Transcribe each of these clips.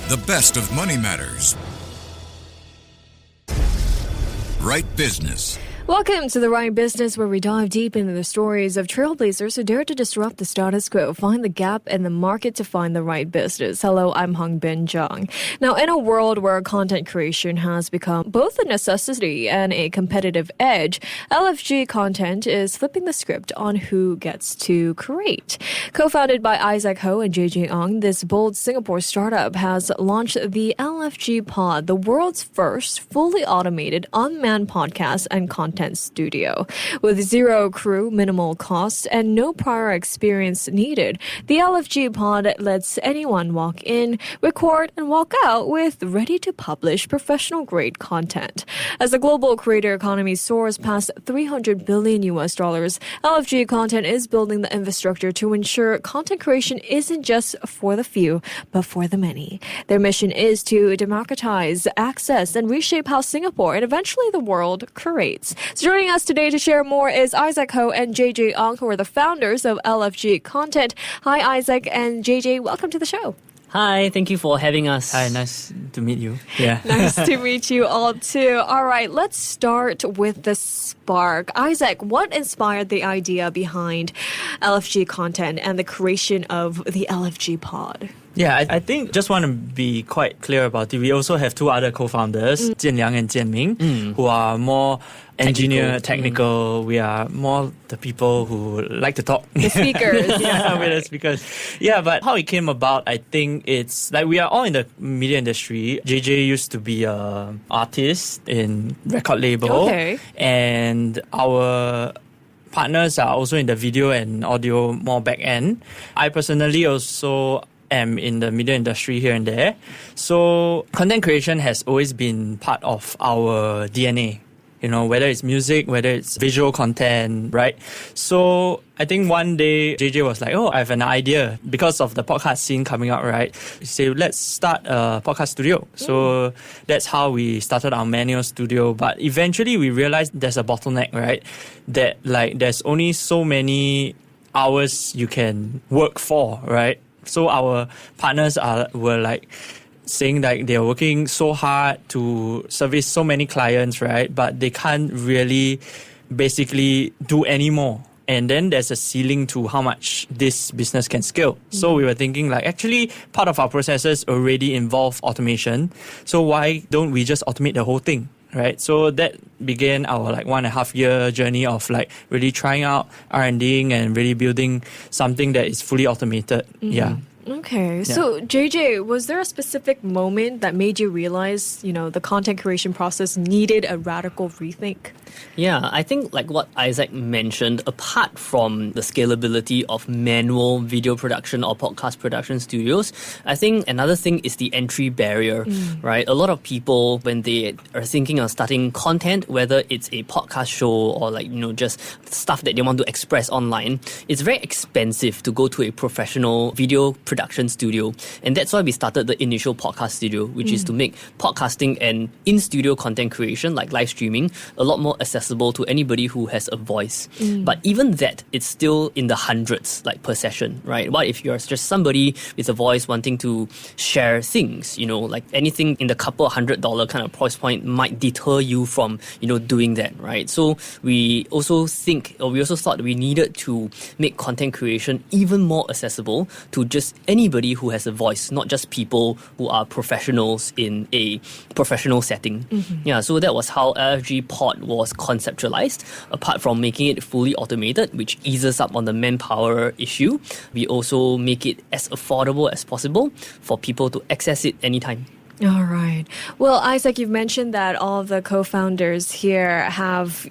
The best of Money Matters. Right Business. Welcome to The Right Business, where we dive deep into the stories of trailblazers who dare to disrupt the status quo, find the gap in the market to find the right business. Hello, I'm Hongbin Jeong. Now, in a world where content creation has become both a necessity and a competitive edge, LFG Content is flipping the script on who gets to create. Co-founded by Isaac Ho and JJ Ong, this bold Singapore startup has launched the LFG POD, the world's first fully automated unmanned podcast and content studio. With zero crew, minimal costs, and no prior experience needed, the LFG POD lets anyone walk in, record, and walk out with ready-to-publish professional-grade content. As the global creator economy soars past $300 billion, LFG Content is building the infrastructure to ensure content creation isn't just for the few, but for the many. Their mission is to democratize access and reshape how Singapore and eventually the world creates. So joining us today to share more is Isaac Ho and JJ Ong, who are the founders of LFG Content. Hi, Isaac and JJ. Welcome to the show. Hi, thank you for having us. Hi, nice to meet you. Yeah. Nice to meet you all too. All right, let's start with the spark. Isaac, what inspired the idea behind LFG Content and the creation of the LFG POD? Yeah, I think just want to be quite clear about it. We also have two other co-founders, Jian Liang and Jian Ming, who are more technical. We are more the people who like to talk. The speakers. Yeah, we're the speakers. Yeah, but how it came about, I think it's like we are all in the media industry. JJ used to be an artist in record label. Okay. And our partners are also in the video and audio more back end. I personally also am in the media industry here and there. So content creation has always been part of our DNA. You know, whether it's music, whether it's visual content, right? So I think one day JJ was like, I have an idea because of the podcast scene coming out, right? He said, let's start a podcast studio. So that's how we started our manual studio. But eventually we realized there's a bottleneck, right? That like there's only so many hours you can work for, right? So our partners were like saying like they're working so hard to service so many clients, right? But they can't really basically do any more. And then there's a ceiling to how much this business can scale. So we were thinking like actually part of our processes already involve automation. So why don't we just automate the whole thing? Right, so that began our like 1.5 year journey of like really trying out R&Ding and really building something that is fully automated. Yeah. Okay, so JJ, was there a specific moment that made you realize, the content creation process needed a radical rethink? Yeah, I think like what Isaac mentioned, apart from the scalability of manual video production or podcast production studios, I think another thing is the entry barrier, right? A lot of people, when they are thinking of starting content, whether it's a podcast show or like, just stuff that they want to express online, it's very expensive to go to a professional video production studio. And that's why we started the initial podcast studio, which is to make podcasting and in-studio content creation, like live streaming, a lot more accessible to anybody who has a voice. But even that, it's still in the hundreds, like per session, right? What if you're just somebody with a voice wanting to share things, like anything in the couple $100 kind of price point might deter you from, doing that, right? So we also thought we needed to make content creation even more accessible to just anybody who has a voice, not just people who are professionals in a professional setting. Yeah, so that was how LFG POD was conceptualized. Apart from making it fully automated, which eases up on the manpower issue, we also make it as affordable as possible for people to access it anytime. All right. Well, Isaac, you've mentioned that all of the co-founders here have,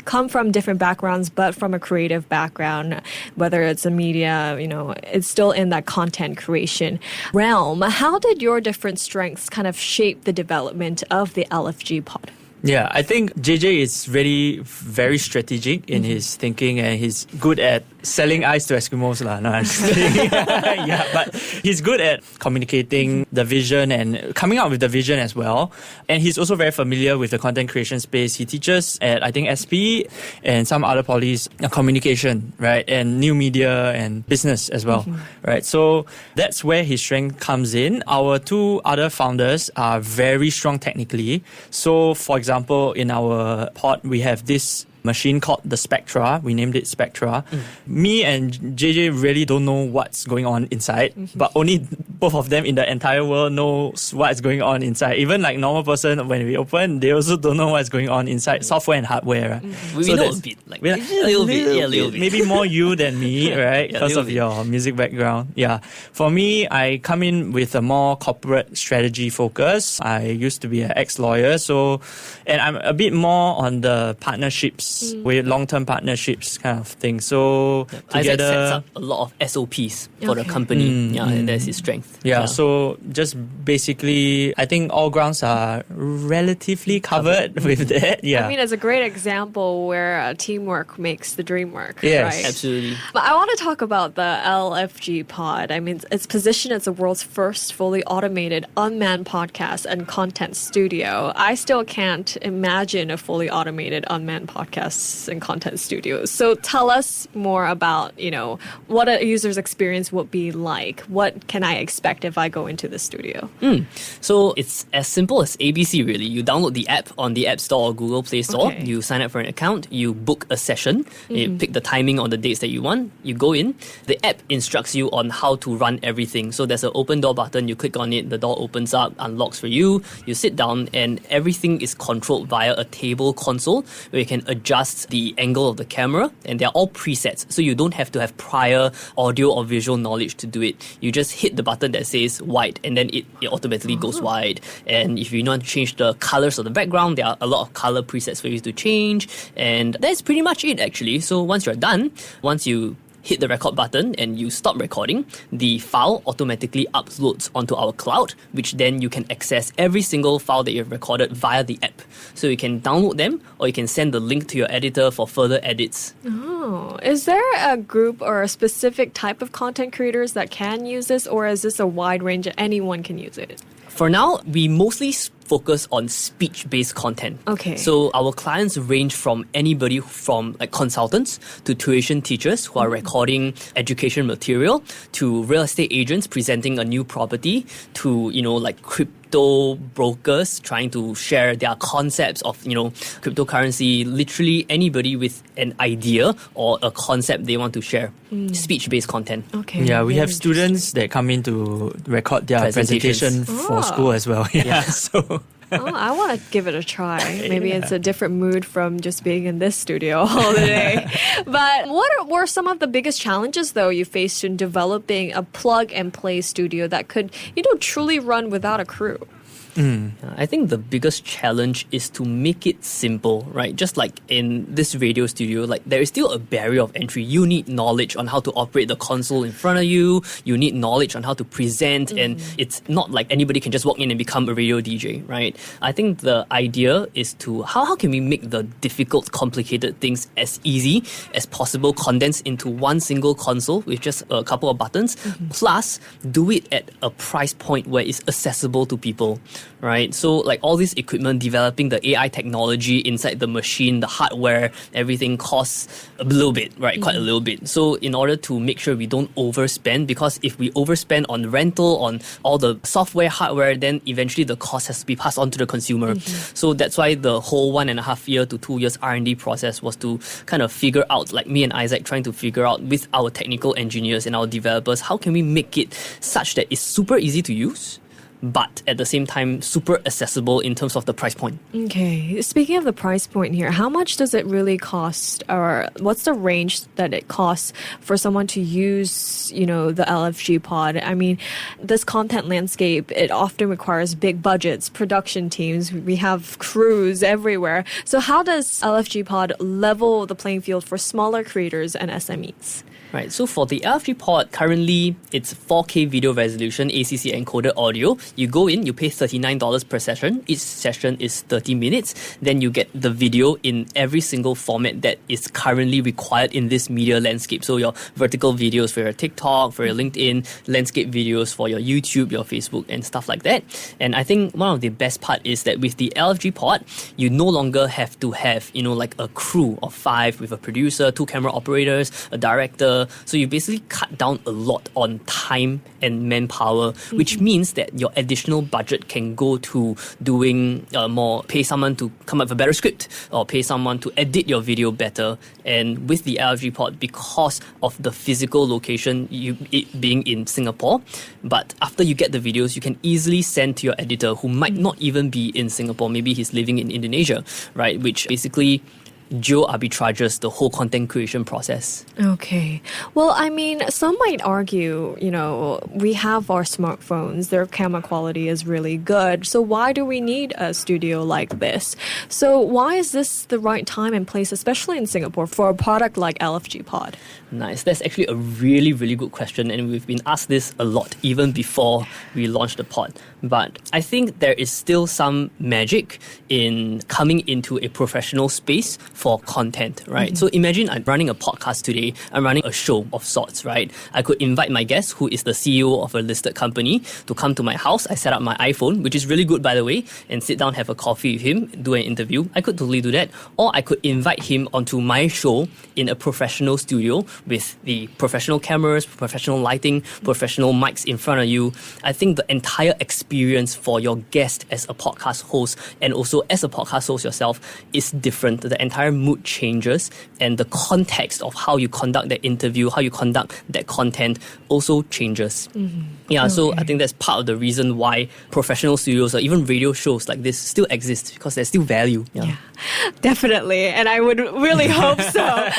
come from different backgrounds, but from a creative background, whether it's a media, it's still in that content creation realm. How did your different strengths kind of shape the development of the LFG POD? Yeah, I think JJ is really very strategic in his thinking, and he's good at selling ice to Eskimos lah. No, I'm just kidding. Yeah, but he's good at communicating the vision and coming up with the vision as well. And he's also very familiar with the content creation space. He teaches at, I think, SP and some other polys, communication, right? And new media and business as well, right? So that's where his strength comes in. Our two other founders are very strong technically. So, for example, in our pod, we have this machine called the Spectra. We named it Spectra. Me and JJ really don't know what's going on inside, but only both of them in the entire world knows what's going on inside. Even like normal person, when we open, they also don't know what's going on inside software and hardware. We know a bit, like a little bit. Maybe more you than me, right? Because of your music background. Yeah. For me, I come in with a more corporate strategy focus. I used to be an ex-lawyer, and I'm a bit more on the partnerships, with long-term partnerships kind of thing. So Isaac together, sets up a lot of SOPs for the company. And that's his strength. Yeah, so just basically, I think all grounds are relatively covered with that. Yeah. I mean, it's a great example where teamwork makes the dream work. Yes. Right? Absolutely. But I want to talk about the LFG Pod. I mean, it's positioned as the world's first fully automated unmanned podcast and content studio. I still can't imagine a fully automated unmanned podcast and content studios. So tell us more about, what a user's experience would be like. What can I expect if I go into the studio? So it's as simple as ABC, really. You download the app on the App Store or Google Play Store. Okay. You sign up for an account. You book a session. You pick the timing on the dates that you want. You go in. The app instructs you on how to run everything. So there's an open door button. You click on it. The door opens up, unlocks for you. You sit down and everything is controlled via a table console where you can adjust the angle of the camera, and they're all presets, so you don't have to have prior audio or visual knowledge to do it. You just hit the button that says wide, and then it automatically goes wide. And if you want to change the colors of the background, there are a lot of color presets for you to change, and that's pretty much it actually. So once you're done, once you hit the record button and you stop recording, the file automatically uploads onto our cloud, which then you can access every single file that you've recorded via the app. So you can download them, or you can send the link to your editor for further edits. Oh, is there a group or a specific type of content creators that can use this, or is this a wide range that anyone can use it? For now, we mostly focus on speech-based content. Okay. So our clients range from anybody from like consultants to tuition teachers who are recording education material, to real estate agents presenting a new property, to, like crypto brokers trying to share their concepts of, cryptocurrency. Literally anybody with an idea or a concept they want to share. Speech-based content. Okay. yeah, we very have students that come in to record their presentation for school as well. Yeah. So I want to give it a try. Maybe it's a different mood from just being in this studio all day. But what were some of the biggest challenges, though, you faced in developing a plug-and-play studio that could, truly run without a crew? I think the biggest challenge is to make it simple, right? Just like in this radio studio, like there is still a barrier of entry. You need knowledge on how to operate the console in front of you. You need knowledge on how to present, and it's not like anybody can just walk in and become a radio DJ, right? I think the idea is to how can we make the difficult, complicated things as easy as possible, condensed into one single console with just a couple of buttons, plus do it at a price point where it's accessible to people. Right, so like all this equipment, developing the AI technology inside the machine, the hardware, everything costs a little bit, right? Quite a little bit. So in order to make sure we don't overspend, because if we overspend on rental, on all the software, hardware, then eventually the cost has to be passed on to the consumer. So that's why the whole 1.5 year to 2 years R&D process was to kind of figure out, like me and Isaac trying to figure out with our technical engineers and our developers, how can we make it such that it's super easy to use, but at the same time super accessible in terms of the price point. Okay. Speaking of the price point here, how much does it really cost, or what's the range that it costs for someone to use, the LFG pod? I mean, this content landscape, it often requires big budgets, production teams. We have crews everywhere. So how does LFG pod level the playing field for smaller creators and SMEs? Right, so for the LFG pod, currently it's 4K video resolution, ACC encoded audio. You go in, you pay $39 per session. Each session is 30 minutes. Then you get the video in every single format that is currently required in this media landscape. So your vertical videos for your TikTok, for your LinkedIn, landscape videos for your YouTube, your Facebook, and stuff like that. And I think one of the best part is that with the LFG pod, you no longer have to have, like a crew of 5 with a producer, 2 camera operators, a director. So you basically cut down a lot on time and manpower, which means that your additional budget can go to doing pay someone to come up with a better script or pay someone to edit your video better. And with the LFG pod, because of the physical location, it being in Singapore, but after you get the videos, you can easily send to your editor who might not even be in Singapore. Maybe he's living in Indonesia, right? Which basically geo-arbitrages the whole content creation process. Okay. Well, I mean, some might argue, we have our smartphones, their camera quality is really good. So why do we need a studio like this? So why is this the right time and place, especially in Singapore, for a product like LFG Pod? Nice. That's actually a really, really good question. And we've been asked this a lot, even before we launched the pod. But I think there is still some magic in coming into a professional space for content, right? So imagine I'm running a podcast today. I'm running a show of sorts, right? I could invite my guest, who is the CEO of a listed company, to come to my house. I set up my iPhone, which is really good, by the way, and sit down, have a coffee with him, do an interview. I could totally do that. Or I could invite him onto my show in a professional studio with the professional cameras, professional lighting, professional mics in front of you. I think the entire experience for your guest as a podcast host and also as a podcast host yourself is different. The entire mood changes, and the context of how you conduct that interview, how you conduct that content also changes. So I think that's part of the reason why professional studios or even radio shows like this still exist, because there's still value. Yeah, definitely. And I would really hope so.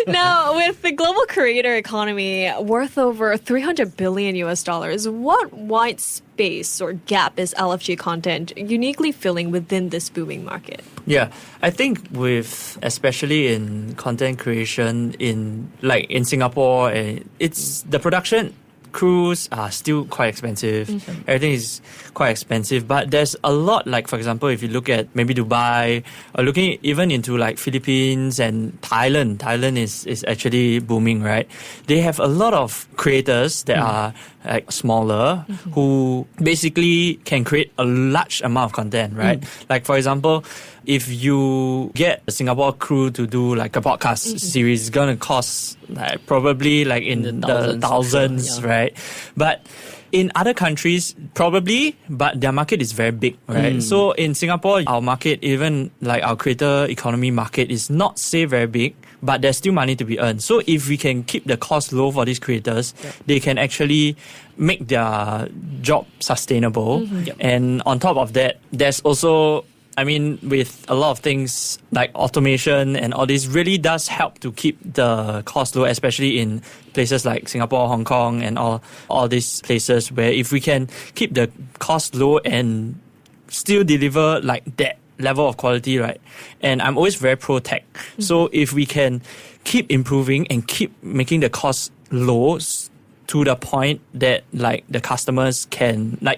Now, with the global creator economy worth over $300 billion US, what white space or gap is LFG content uniquely filling within this booming market? Yeah, I think especially in content creation in Singapore, it's the production crews are still quite expensive. Everything is quite expensive, but there's a lot, like for example, if you look at maybe Dubai or looking even into like Philippines and Thailand is actually booming, right? They have a lot of creators that are like smaller who basically can create a large amount of content, right? Like for example, if you get a Singapore crew to do like a podcast series, it's gonna cost probably like in the thousands, right? But in other countries, probably, but their market is very big, right? So in Singapore, our market, even like our creator economy market, is not say very big, but there's still money to be earned. So if we can keep the cost low for these creators, they can actually make their job sustainable. And on top of that, there's also, with a lot of things like automation and all this really does help to keep the cost low, especially in places like Singapore, Hong Kong, and all these places where if we can keep the cost low and still deliver like that level of quality, right? And I'm always very pro-tech. So if we can keep improving and keep making the cost low to the point that like the customers can there are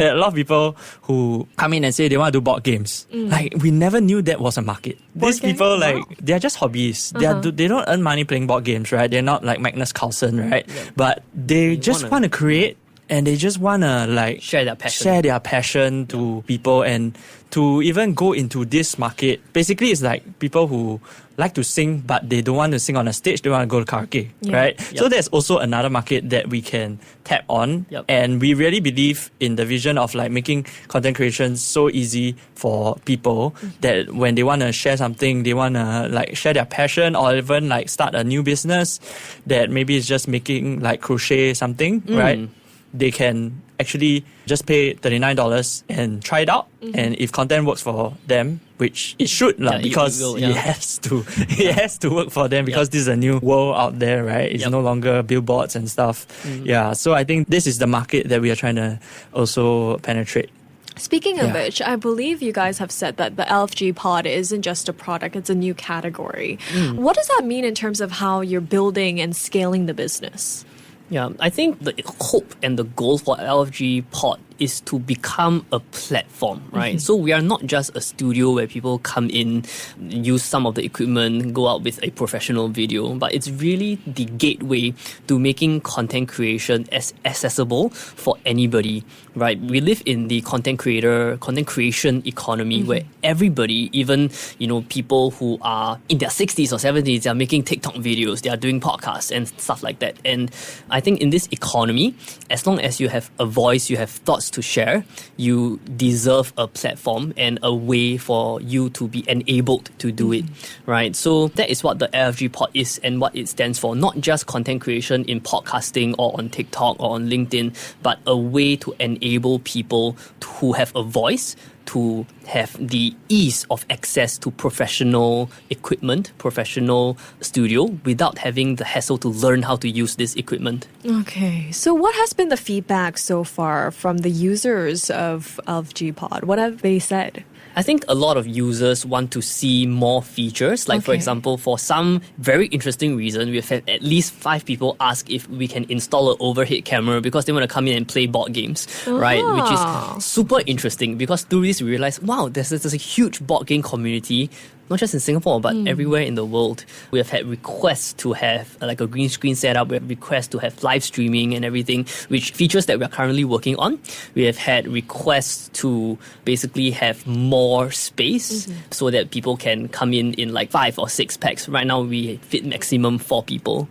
a lot of people who come in and say they want to do board games. We never knew that was a market. These people they're just hobbyists. They don't earn money playing board games, right? They're not like Magnus Carlsen, right? But they just want to create, and they just want to share their passion to people, and to even go into this market. Basically, it's like people who like to sing, but they don't want to sing on a stage. They want to go to karaoke, right? So there's also another market that we can tap on. And we really believe in the vision of making content creation so easy for people that when they want to share something, they want to share their passion, or even start a new business that maybe is just making crochet something, right? They can actually just pay $39 and try it out. And if content works for them, which it should, because it has to work for them, because this is a new world out there, right? It's no longer billboards and stuff. So I think this is the market that we are trying to also penetrate. Speaking of which, I believe you guys have said that the LFG pod isn't just a product, it's a new category. What does that mean in terms of how you're building and scaling the business? Yeah, I think the hope and the goal for LFG Pod is to become a platform, right? So we are not just a studio where people come in, use some of the equipment, go out with a professional video, but it's really the gateway to making content creation as accessible for anybody, right? We live in the content creation economy where everybody, even, people who are in their 60s or 70s, they are making TikTok videos, they are doing podcasts and stuff like that. And I think in this economy, as long as you have a voice, you have thoughts to share, you deserve a platform and a way for you to be enabled to do it, right? So that is what the LFG Pod is and what it stands for. Not just content creation in podcasting or on TikTok or on LinkedIn, but a way to enable people who have a voice to have the ease of access to professional equipment, professional studio, without having the hassle to learn how to use this equipment. Okay, so what has been the feedback so far from the users of LFG Pod? What have they said? I think a lot of users want to see more features. Like, for example, for some very interesting reason, we've had at least 5 people ask if we can install an overhead camera because they want to come in and play board games, right? Which is super interesting because through this we realize, wow, there's a huge board game community, not just in Singapore, but everywhere in the world. We have had requests to have like a green screen setup. We have requests to have live streaming and everything, which features that we are currently working on. We have had requests to basically have more space so that people can come in like 5 or 6 packs. Right now, we fit maximum 4 people.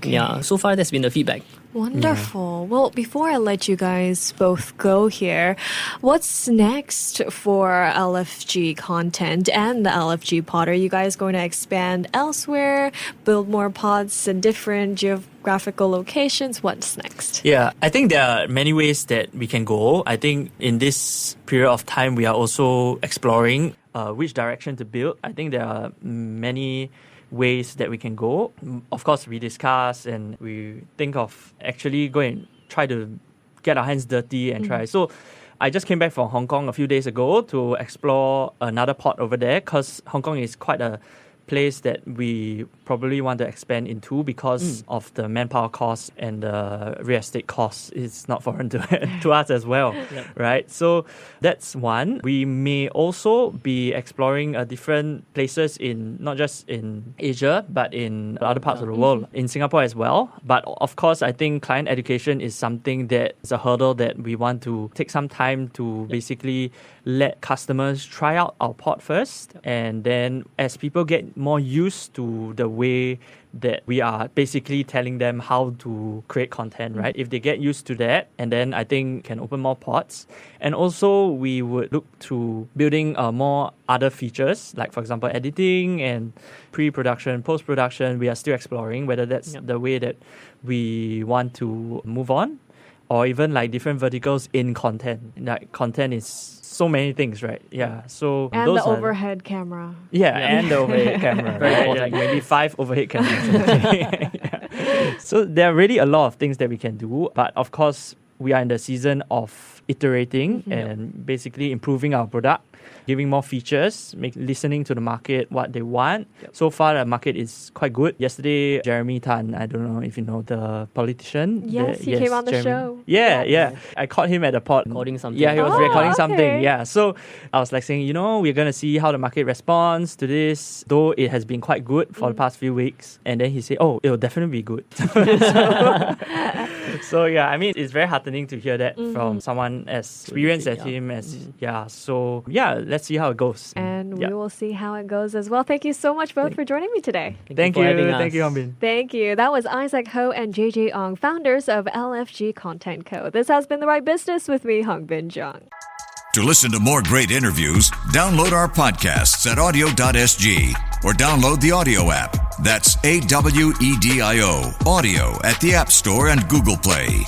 Yeah, so far that's been the feedback. Wonderful. Yeah. Well, before I let you guys both go here, what's next for LFG Content and the LFG Pod? Are you guys going to expand elsewhere, build more pods in different geographical locations? What's next? Yeah, I think there are many ways that we can go. I think in this period of time, we are also exploring which direction to build. I think there are many ways that we can go. Of course, we discuss and we think of actually going and try to get our hands dirty and try. So I just came back from Hong Kong a few days ago to explore another pod over there because Hong Kong is quite a place that we probably want to expand into because of the manpower costs and the real estate costs. It's not foreign to us as well, right? So that's one. We may also be exploring different places in not just in Asia, but in other parts of the world, in Singapore as well. But of course, I think client education is something that is a hurdle that we want to take some time to basically let customers try out our pod first. And then as people get more used to the way that we are basically telling them how to create content, right? If they get used to that, and then I think can open more pods. And also we would look to building more other features, like for example, editing and pre-production, post-production. We are still exploring whether that's the way that we want to move on, or even like different verticals in content. Like content is so many things, right? Yeah. So and those the overhead camera. Yeah, and the overhead camera. Right? Like maybe 5 overhead cameras. So there are really a lot of things that we can do. But of course, we are in the season of iterating and basically improving our product, giving more features, listening to the market, what they want. So far, the market is quite good. Yesterday, Jeremy Tan, I don't know if you know the politician. Yes, he came on the show. Yeah. I caught him at the pod. Recording something. Yeah, he was recording something. Yeah, so I was like saying, we're going to see how the market responds to this, though it has been quite good for the past few weeks. And then he said, it'll definitely be good. So yeah, I mean, it's very heartening to hear that from someone as experienced as him. So yeah, let's see how it goes. And we will see how it goes as well. Thank you so much both for joining me today. Thank you. Thank you, Hongbin. Thank you. That was Isaac Ho and JJ Ong, founders of LFG Content Co. This has been The Right Business with me, Hongbin Jeong. To listen to more great interviews, download our podcasts at audio.sg or download the audio app. That's AWEDIO, audio at the App Store and Google Play.